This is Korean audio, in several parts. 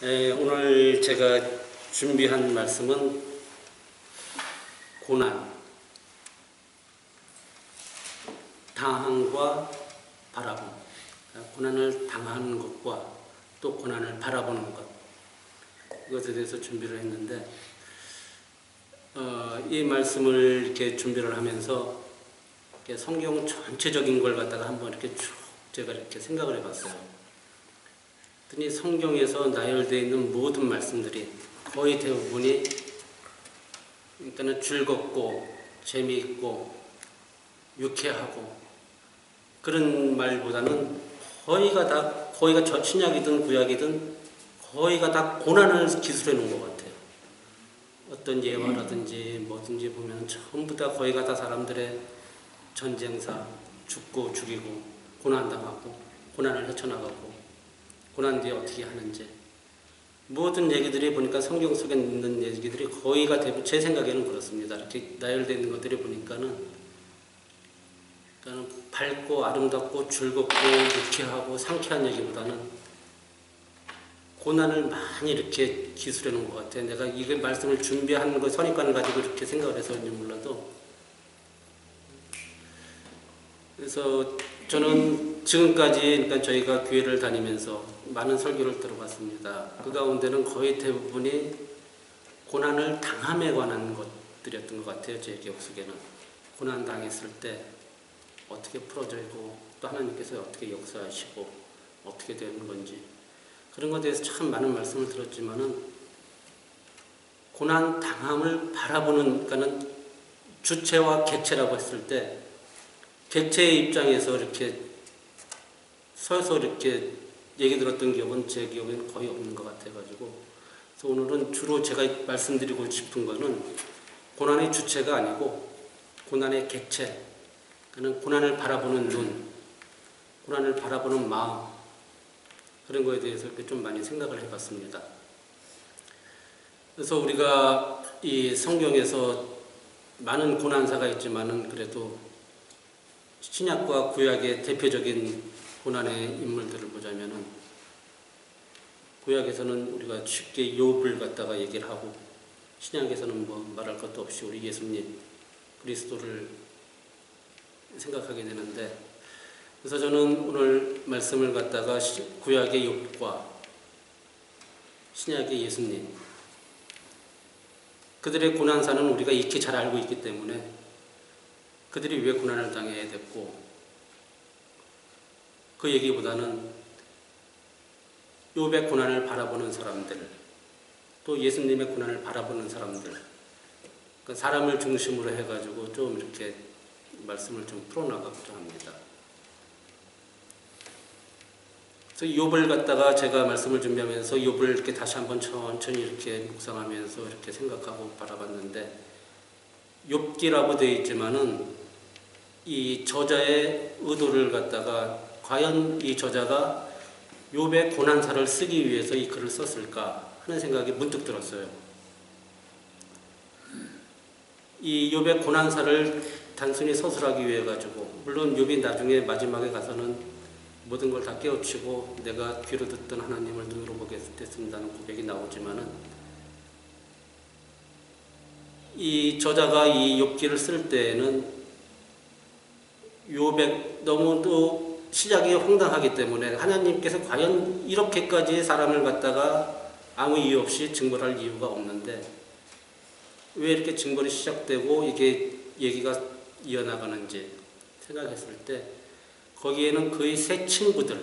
오늘 제가 준비한 말씀은 고난, 당함과 바라봄, 고난을 당하는 것과 또 고난을 바라보는 것, 이것에 대해서 준비를 했는데 이 말씀을 이렇게 준비를 하면서 이렇게 성경 전체적인 걸 갖다가 한번 이렇게 쭉 제가 이렇게 생각을 해봤어요. 그랬더니 성경에서 나열되어 있는 모든 말씀들이 거의 대부분이 일단은 즐겁고 재미있고 유쾌하고 그런 말보다는 거의가 신약이든 구약이든 거의가 다 고난을 기술해 놓은 것 같아요. 어떤 예화라든지 뭐든지 보면 전부 다 거의가 다 사람들의 전쟁사, 죽고 죽이고 고난당하고 고난을 헤쳐나가고 고난 뒤에 어떻게 하는지 모든 얘기들이 보니까 성경 속에 있는 얘기들이 거의가 대부분 제 생각에는 그렇습니다. 이렇게 나열되어 있는 것들이 보니까는 밝고 아름답고 즐겁고 유쾌하고 상쾌한 얘기보다는 고난을 많이 이렇게 기술해 놓은 것 같아요. 내가 이거 말씀을 준비하는 거 선입관을 가지고 이렇게 생각을 해서인지 몰라도 그래서 저는 지금까지 그러니까 저희가 교회를 다니면서 많은 설교를 들어봤습니다. 그 가운데는 거의 대부분이 고난을 당함에 관한 것들이었던 것 같아요. 제 기억 속에는. 고난 당했을 때 어떻게 풀어지고 또 하나님께서 어떻게 역사하시고 어떻게 되는 건지 그런 것에 대해서 참 많은 말씀을 들었지만은 고난 당함을 바라보는 그러니까는 주체와 객체라고 했을 때 객체의 입장에서 이렇게 서서 이렇게 얘기 들었던 기억은 제 기억에는 거의 없는 것 같아가지고 그래서 오늘은 주로 제가 말씀드리고 싶은 거는 고난의 주체가 아니고 고난의 객체, 그는 고난을 바라보는 눈, 고난을 바라보는 마음 그런 거에 대해서 이렇게 좀 많이 생각을 해봤습니다. 그래서 우리가 이 성경에서 많은 고난사가 있지만은 그래도 신약과 구약의 대표적인 고난의 인물들을 보자면은 구약에서는 우리가 쉽게 욥을 갖다가 얘기를 하고 신약에서는 뭐 말할 것도 없이 우리 예수님 그리스도를 생각하게 되는데 그래서 저는 오늘 말씀을 갖다가 구약의 욥과 신약의 예수님 그들의 고난사는 우리가 익히 잘 알고 있기 때문에 그들이 왜 고난을 당해야 됐고 그 얘기보다는 욥의 고난을 바라보는 사람들 또 예수님의 고난을 바라보는 사람들 그 사람을 중심으로 해가지고 좀 이렇게 말씀을 좀 풀어나가고자 합니다. 그래서 욥을 갖다가 제가 말씀을 준비하면서 욥을 이렇게 다시 한번 천천히 이렇게 묵상하면서 이렇게 생각하고 바라봤는데 욥기라고 되어 있지만은 이 저자의 의도를 갖다가 과연 이 저자가 욥의 고난사를 쓰기 위해서 이 글을 썼을까 하는 생각이 문득 들었어요. 이 욥의 고난사를 단순히 서술하기 위해 가지고 물론 욥이 나중에 마지막에 가서는 모든 걸 다 깨우치고 내가 귀로 듣던 하나님을 눈으로 보게 됐습니다는 고백이 나오지만은 이 저자가 이 욥기를 쓸 때에는 욥의 너무도 시작이 황당하기 때문에 하나님께서 과연 이렇게까지 사람을 갖다가 아무 이유 없이 징벌할 이유가 없는데 왜 이렇게 징벌이 시작되고 이게 얘기가 이어나가는지 생각했을 때 거기에는 그의 세 친구들을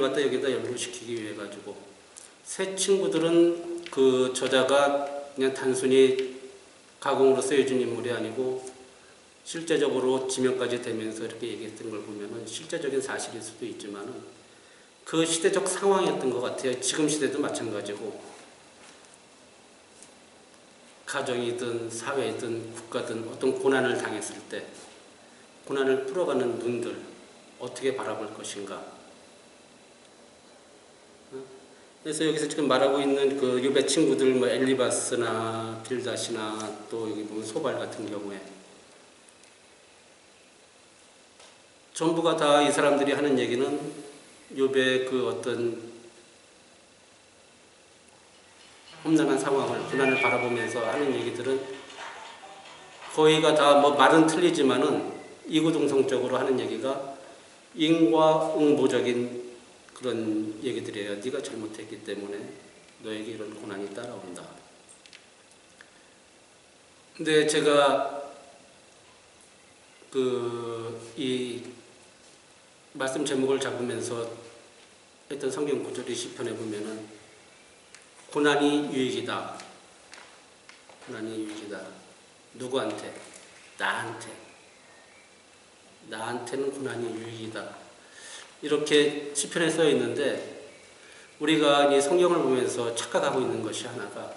갖다 여기다 연루시키기 위해 가지고 세 친구들은 그 저자가 그냥 단순히 가공으로 쓰여진 인물이 아니고 실제적으로 지명까지 되면서 이렇게 얘기했던 걸 보면은 실제적인 사실일 수도 있지만은 그 시대적 상황이었던 것 같아요. 지금 시대도 마찬가지고 가정이든 사회든 국가든 어떤 고난을 당했을 때 고난을 풀어가는 눈들 어떻게 바라볼 것인가. 그래서 여기서 지금 말하고 있는 그 욥의 친구들 뭐 엘리바스나 빌닷이나 또 여기 보면 소발 같은 경우에 전부가 다 이 사람들이 하는 얘기는 욥의 그 어떤 험난한 상황을, 고난을 바라보면서 하는 얘기들은 거의가 다 뭐 말은 틀리지만은 이구동성적으로 하는 얘기가 인과응보적인 그런 얘기들이에요. 네가 잘못했기 때문에 너에게 이런 고난이 따라온다. 근데 제가 이 말씀 제목을 잡으면서 했던 성경 구절이 시편에 보면은 고난이 유익이다. 고난이 유익이다. 누구한테? 나한테는 고난이 유익이다. 이렇게 시편에 써 있는데 우리가 이 성경을 보면서 착각하고 있는 것이 하나가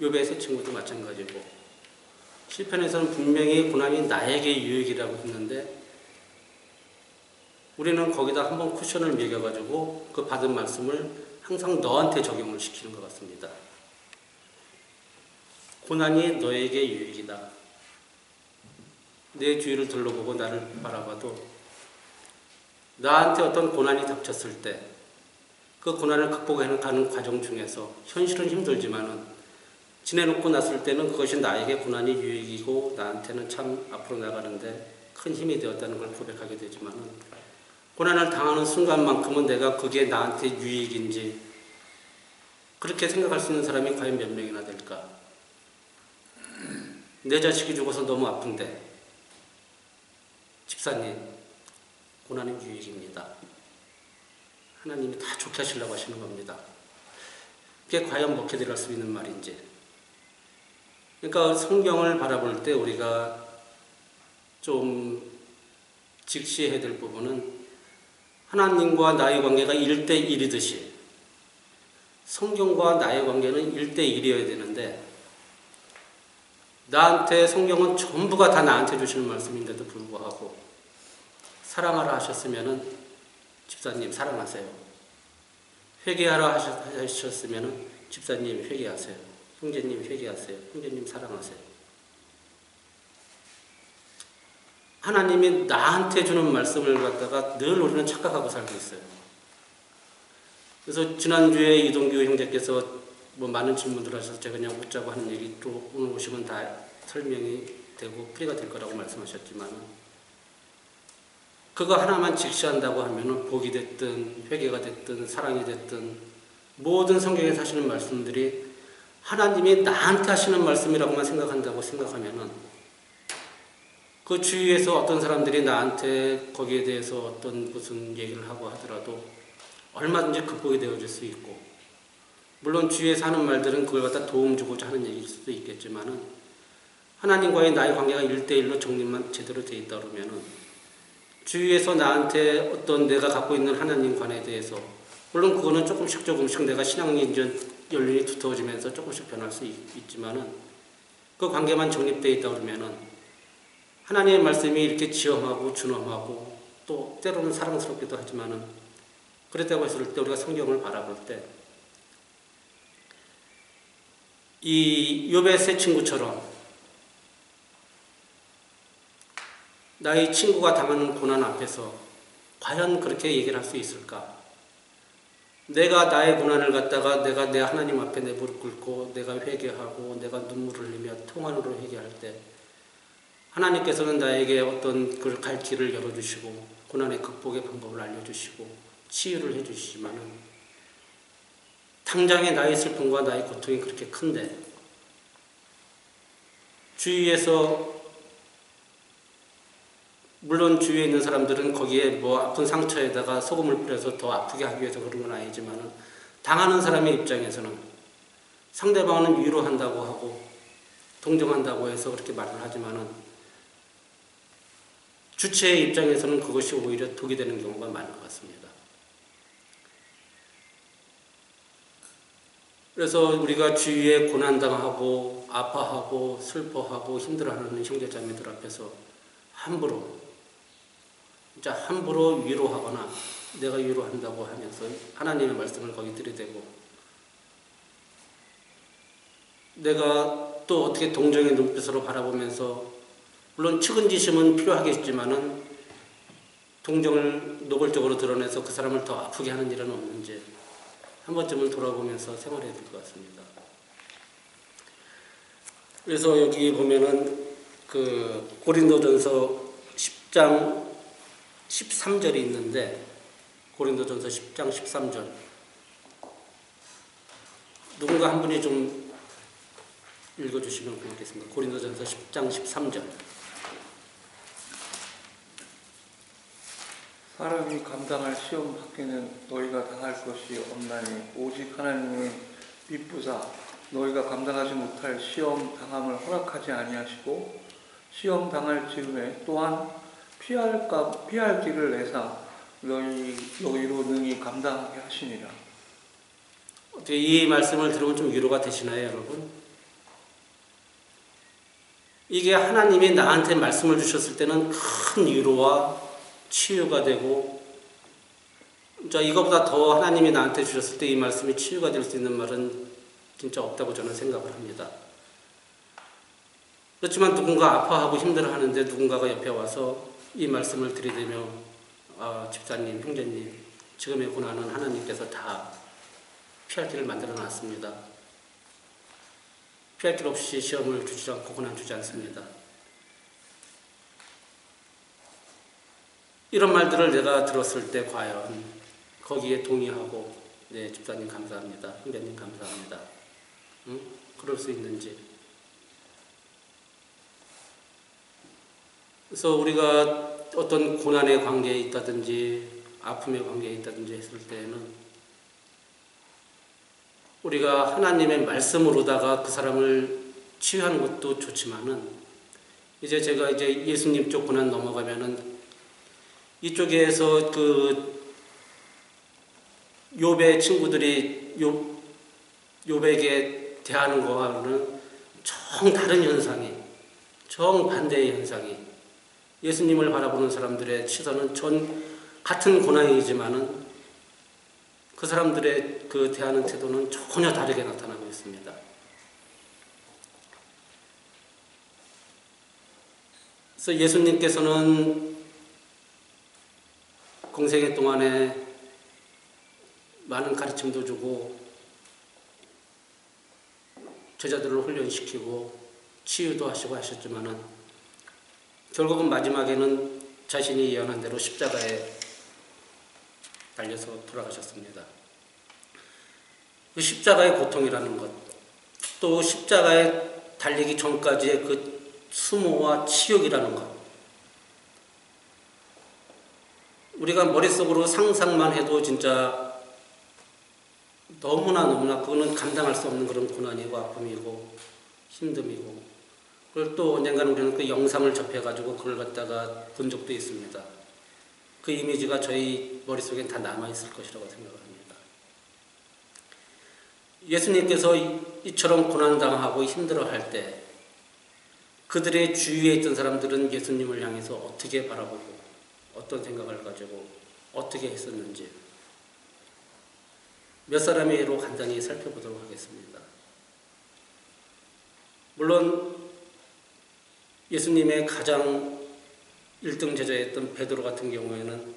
욥의 세 친구도 마찬가지고 시편에서는 분명히 고난이 나에게 유익이라고 했는데 우리는 거기다 한번 쿠션을 매겨가지고 그 받은 말씀을 항상 너한테 적용을 시키는 것 같습니다. 고난이 너에게 유익이다. 내 주위를 둘러보고 나를 바라봐도 나한테 어떤 고난이 닥쳤을 때 그 고난을 극복해가는 과정 중에서 현실은 힘들지만은 지내놓고 났을 때는 그것이 나에게 고난이 유익이고 나한테는 참 앞으로 나가는데 큰 힘이 되었다는 걸 고백하게 되지만은 고난을 당하는 순간만큼은 내가 그게 나한테 유익인지 그렇게 생각할 수 있는 사람이 과연 몇 명이나 될까? 내 자식이 죽어서 너무 아픈데 집사님, 고난은 유익입니다. 하나님이 다 좋게 하시려고 하시는 겁니다. 그게 과연 먹게 들어갈 수 있는 말인지. 그러니까 성경을 바라볼 때 우리가 좀 직시해야 될 부분은 하나님과 나의 관계가 1대1이듯이 성경과 나의 관계는 1대1이어야 되는데 나한테 성경은 전부가 다 나한테 주시는 말씀인데도 불구하고 사랑하라 하셨으면은 집사님 사랑하세요. 회개하라 하셨으면은 집사님 회개하세요. 형제님 회개하세요. 형제님 사랑하세요. 하나님이 나한테 주는 말씀을 갖다가 늘 우리는 착각하고 살고 있어요. 그래서 지난주에 이동규 형제께서 뭐 많은 질문들 하셔서 제가 그냥 웃자고 하는 얘기 또 오늘 오시면 다 설명이 되고 풀이가 될 거라고 말씀하셨지만 그거 하나만 직시한다고 하면은 복이 됐든 회개가 됐든 사랑이 됐든 모든 성경에서 하시는 말씀들이 하나님이 나한테 하시는 말씀이라고만 생각한다고 생각하면은 그 주위에서 어떤 사람들이 나한테 거기에 대해서 어떤 무슨 얘기를 하고 하더라도 얼마든지 극복이 되어질 수 있고 물론 주위에서 하는 말들은 그걸 갖다 도움 주고자 하는 얘기일 수도 있겠지만은 하나님과의 나의 관계가 1대1로 정립만 제대로 되어 있다 그러면은 주위에서 나한테 어떤 내가 갖고 있는 하나님관에 대해서 물론 그거는 조금씩 내가 신앙이 이제 연륜이 두터워지면서 조금씩 변할 수 있지만은 그 관계만 정립되어 있다 그러면은 하나님의 말씀이 이렇게 지엄하고 준엄하고 또 때로는 사랑스럽기도 하지만은 그랬다고 했을 때 우리가 성경을 바라볼 때 이 욥의 세 친구처럼 나의 친구가 당하는 고난 앞에서 과연 그렇게 얘기를 할 수 있을까? 내가 나의 고난을 갖다가 내가 내 하나님 앞에 내 무릎 꿇고 내가 회개하고 내가 눈물을 흘리며 통환으로 회개할 때 하나님께서는 나에게 어떤 그 갈 길을 열어주시고 고난의 극복의 방법을 알려주시고 치유를 해주시지만은 당장의 나의 슬픔과 나의 고통이 그렇게 큰데 주위에서 물론 주위에 있는 사람들은 거기에 뭐 아픈 상처에다가 소금을 뿌려서 더 아프게 하기 위해서 그런 건 아니지만은 당하는 사람의 입장에서는 상대방은 위로한다고 하고 동정한다고 해서 그렇게 말을 하지만은 주체의 입장에서는 그것이 오히려 독이 되는 경우가 많은 것 같습니다. 그래서 우리가 주위에 고난당하고 아파하고 슬퍼하고 힘들어하는 형제자매들 앞에서 함부로 위로하거나 내가 위로한다고 하면서 하나님의 말씀을 거기 들이대고 내가 또 어떻게 동정의 눈빛으로 바라보면서 물론 측은지심은 필요하겠지만은 동정을 노골적으로 드러내서 그 사람을 더 아프게 하는 일은 없는지 한 번쯤은 돌아보면서 생활해야 될 것 같습니다. 그래서 여기 보면은 그 고린도전서 10장 13절이 있는데, 고린도전서 10장 13절, 누군가 한 분이 좀 읽어주시면 고맙겠습니다. 고린도전서 10장 13절. 사람이 감당할 시험 밖에는 너희가 당할 것이 없나니 오직 하나님은 미쁘사 너희가 감당하지 못할 시험 당함을 허락하지 아니하시고 시험 당할 즈음에 또한 피할 길을 내사 너희로 능히 감당하게 하시니라. 어떻게 이 말씀을 들으면 좀 위로가 되시나요, 여러분? 이게 하나님이 나한테 말씀을 주셨을 때는 큰 위로와 치유가 되고, 이거보다 더 하나님이 나한테 주셨을 때 이 말씀이 치유가 될 수 있는 말은 진짜 없다고 저는 생각을 합니다. 그렇지만 누군가 아파하고 힘들어하는데 누군가가 옆에 와서 이 말씀을 들이대며 집사님, 형제님, 지금의 고난은 하나님께서 다 피할 길을 만들어 놨습니다. 피할 길 없이 시험을 주지 않고 고난 주지 않습니다. 이런 말들을 내가 들었을 때 과연 거기에 동의하고, 네, 집사님 감사합니다, 형제님 감사합니다, 그럴 수 있는지. 그래서 우리가 어떤 고난의 관계에 있다든지 아픔의 관계에 있다든지 했을 때에는 우리가 하나님의 말씀으로다가 그 사람을 치유하는 것도 좋지만은, 제가 예수님 쪽 고난 넘어가면은 이쪽에서 그 욥의 친구들이 욥에게 대하는 거와는 정다른 현상이, 정반대의 현상이, 예수님을 바라보는 사람들의 시선은 같은 고난이지만은 그 사람들의 그 대하는 태도는 전혀 다르게 나타나고 있습니다. 그래서 예수님께서는 공생애 동안에 많은 가르침도 주고 제자들을 훈련시키고 치유도 하시고 하셨지만은 결국은 마지막에는 자신이 예언한 대로 십자가에 달려서 돌아가셨습니다. 그 십자가의 고통이라는 것, 또 십자가에 달리기 전까지의 그 수모와 치욕이라는 것, 우리가 머릿속으로 상상만 해도 진짜 너무나 그거는 감당할 수 없는 그런 고난이고 아픔이고 힘듦이고, 그걸 또 언젠가는 우리는 그 영상을 접해가지고 그걸 갖다가 본 적도 있습니다. 그 이미지가 저희 머릿속에 다 남아있을 것이라고 생각합니다. 예수님께서 이처럼 고난당하고 힘들어할 때 그들의 주위에 있던 사람들은 예수님을 향해서 어떻게 바라보고 어떤 생각을 가지고 어떻게 했었는지 몇 사람의 예로 간단히 살펴보도록 하겠습니다. 물론 예수님의 가장 1등 제자였던 베드로 같은 경우에는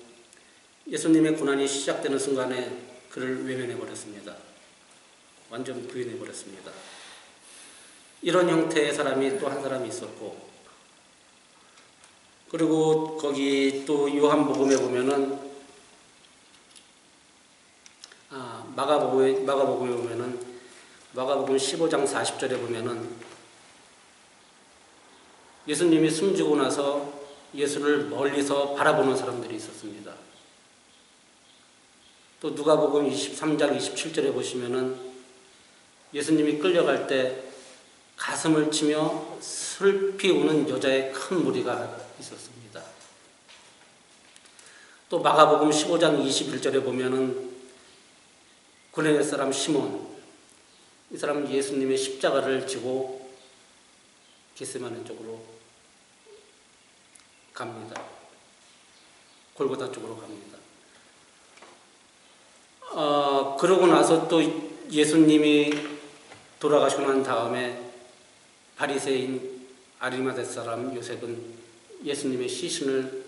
예수님의 고난이 시작되는 순간에 그를 외면해버렸습니다. 완전 부인해버렸습니다. 이런 형태의 사람이 또 한 사람이 있었고, 그리고 거기 또 요한복음에 보면은 마가복음에 보면은 마가복음 15장 40절에 보면은 예수님이 숨지고 나서 예수를 멀리서 바라보는 사람들이 있었습니다. 또 누가복음 23장 27절에 보시면은 예수님이 끌려갈 때 가슴을 치며 슬피 우는 여자의 큰 무리가 있었습니다. 또 마가복음 15장 21절에 보면은 구레네 사람 시몬, 이 사람은 예수님의 십자가를 지고 겟세마네 쪽으로 갑니다. 골고다 쪽으로 갑니다. 그러고 나서 또 예수님이 돌아가시고 난 다음에 바리새인 아리마대 사람 요셉은 예수님의 시신을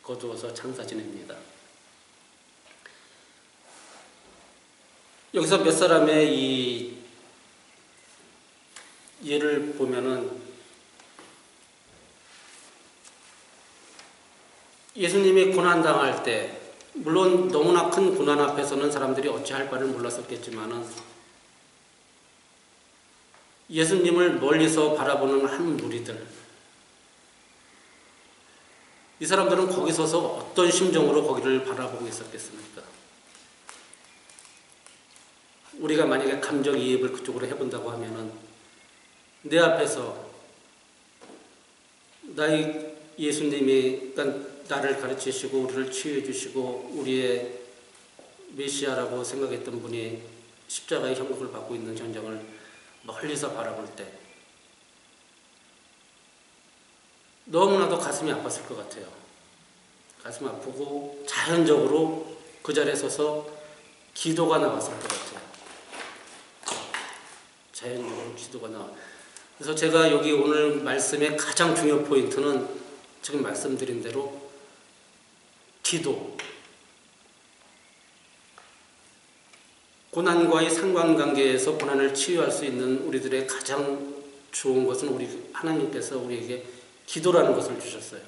거두어서 장사 지냅니다. 여기서 몇 사람의 이 예를 보면은 예수님이 고난당할 때 물론 너무나 큰 고난 앞에서는 사람들이 어찌할 바를 몰랐었겠지만은 예수님을 멀리서 바라보는 한 무리들, 이 사람들은 거기 서서 어떤 심정으로 거기를 바라보고 있었겠습니까? 우리가 만약에 감정이입을 그쪽으로 해본다고 하면은 내 앞에서 나의 예수님이 나를 가르치시고 우리를 치유해 주시고 우리의 메시아라고 생각했던 분이 십자가의 형국을 받고 있는 현장을 멀리서 바라볼 때 너무나도 가슴이 아팠을 것 같아요. 가슴 아프고 자연적으로 그 자리에 서서 기도가 나왔을 것 같아요. 자연적으로 기도가 나와. 그래서 제가 여기 오늘 말씀의 가장 중요한 포인트는 지금 말씀드린 대로 기도. 고난과의 상관관계에서 고난을 치유할 수 있는 우리들의 가장 좋은 것은 우리 하나님께서 우리에게 기도라는 것을 주셨어요.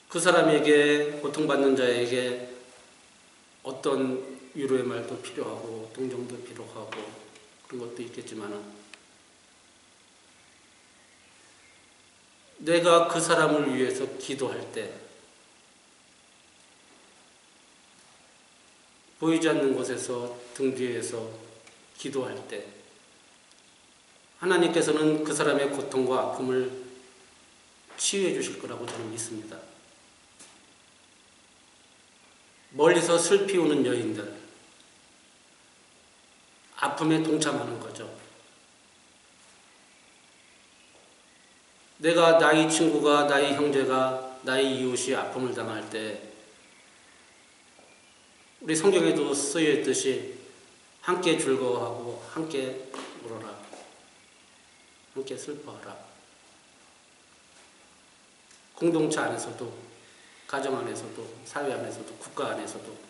그 사람에게 고통받는 자에게 어떤 위로의 말도 필요하고 동정도 필요하고 그런 것도 있겠지만 내가 그 사람을 위해서 기도할 때 보이지 않는 곳에서 등 뒤에서 기도할 때 하나님께서는 그 사람의 고통과 아픔을 치유해 주실 거라고 저는 믿습니다. 멀리서 슬피 우는 여인들, 아픔에 동참하는 거죠. 내가 나의 친구가, 나의 형제가, 나의 이웃이 아픔을 당할 때 우리 성경에도 쓰여 있듯이 함께 즐거워하고 함께 울어라, 함께 슬퍼하라. 공동체 안에서도, 가정 안에서도, 사회 안에서도, 국가 안에서도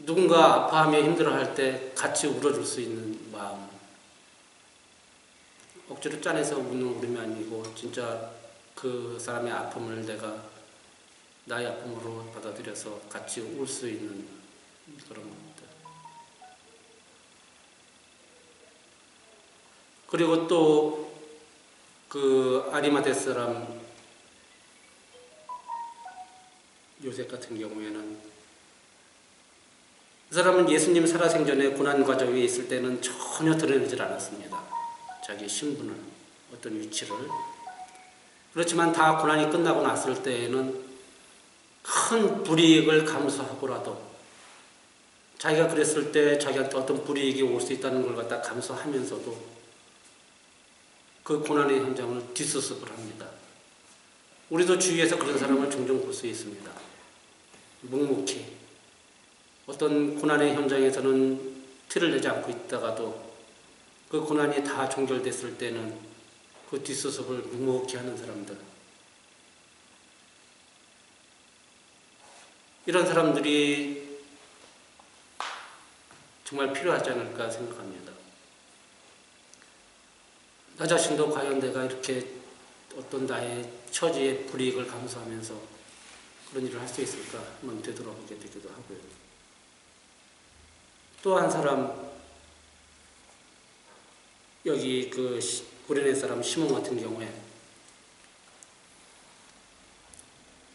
누군가 아파하며 힘들어할 때 같이 울어줄 수 있는 마음, 억지로 짜내서 우는 울음이 아니고 진짜 그 사람의 아픔을 내가 나의 아픔으로 받아들여서 같이 울 수 있는 그런 겁니다. 그리고 또 그 아리마대 사람 요셉 같은 경우에는 그 사람은 예수님 살아생전에 고난 과정에 있을 때는 전혀 드러내질 않았습니다. 자기의 신분을, 어떤 위치를. 그렇지만 다 고난이 끝나고 났을 때에는 큰 불이익을 감수하고라도 자기가 그랬을 때 자기한테 어떤 불이익이 올 수 있다는 걸 갖다 감수하면서도 그 고난의 현장을 뒷수습을 합니다. 우리도 주위에서 그런 사람을 종종 볼 수 있습니다. 묵묵히 어떤 고난의 현장에서는 티를 내지 않고 있다가도 그 고난이 다 종결됐을 때는 그 뒷수습을 묵묵히 하는 사람들, 이런 사람들이 정말 필요하지 않을까 생각합니다. 나 자신도 과연 내가 이렇게 어떤 나의 처지의 불이익을 감수하면서 그런 일을 할 수 있을까 한번 되돌아보게 되기도 하고요. 또 한 사람, 여기 그 구레네 사람 시몬 같은 경우에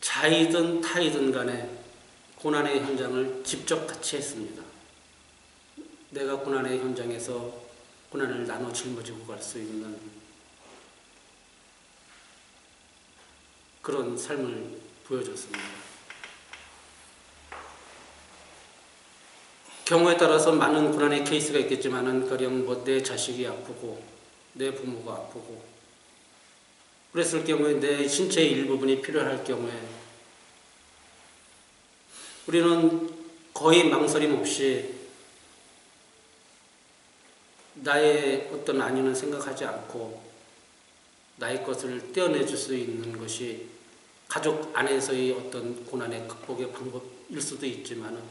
자이든 타이든 간에 고난의 현장을 직접 같이 했습니다. 내가 고난의 현장에서 고난을 나눠 짊어지고 갈 수 있는 그런 삶을 보여줬습니다. 경우에 따라서 많은 고난의 케이스가 있겠지만은 가령 뭐 내 자식이 아프고 내 부모가 아프고 그랬을 경우에 내 신체의 일부분이 필요할 경우에 우리는 거의 망설임 없이 나의 어떤 안위는 생각하지 않고 나의 것을 떼어내줄 수 있는 것이 가족 안에서의 어떤 고난의 극복의 방법일 수도 있지만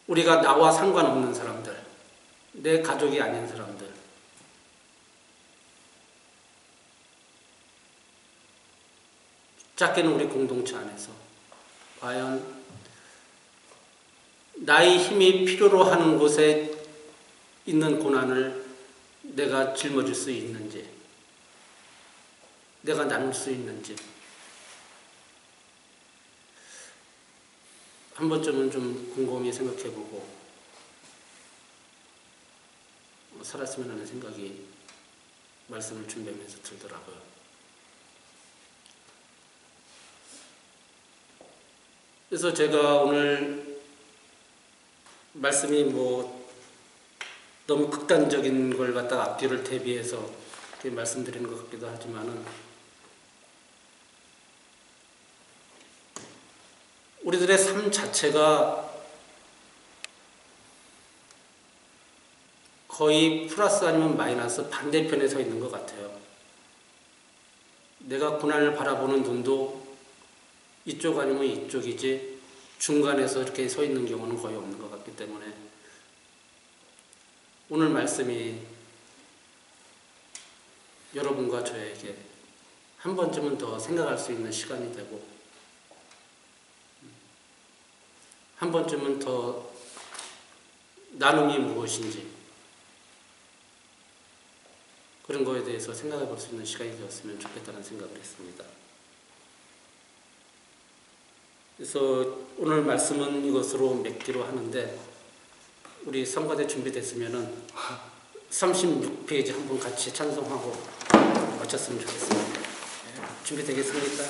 우리가 나와 상관없는 사람들, 내 가족이 아닌 사람들, 작게는 우리 공동체 안에서 과연 나의 힘이 필요로 하는 곳에 있는 고난을 내가 짊어질 수 있는지, 내가 나눌 수 있는지 한 번쯤은 좀 곰곰이 생각해보고 살았으면 하는 생각이 말씀을 준비하면서 들더라고요. 그래서 제가 오늘 말씀이 너무 극단적인 걸 갖다가 앞뒤를 대비해서 이렇게 말씀드리는 것 같기도 하지만은 우리들의 삶 자체가 거의 플러스 아니면 마이너스 반대편에 서 있는 것 같아요. 내가 고난을 바라보는 눈도 이쪽 아니면 이쪽이지 중간에서 이렇게 서 있는 경우는 거의 없는 것 같기 때문에 오늘 말씀이 여러분과 저에게 한 번쯤은 더 생각할 수 있는 시간이 되고 한 번쯤은 더 나눔이 무엇인지 그런 거에 대해서 생각해 볼 수 있는 시간이 되었으면 좋겠다는 생각을 했습니다. 그래서 오늘 말씀은 이것으로 맺기로 하는데 우리 성가대 준비됐으면은 36페이지 한번 같이 찬송하고 마쳤으면 좋겠습니다. 준비되겠습니까?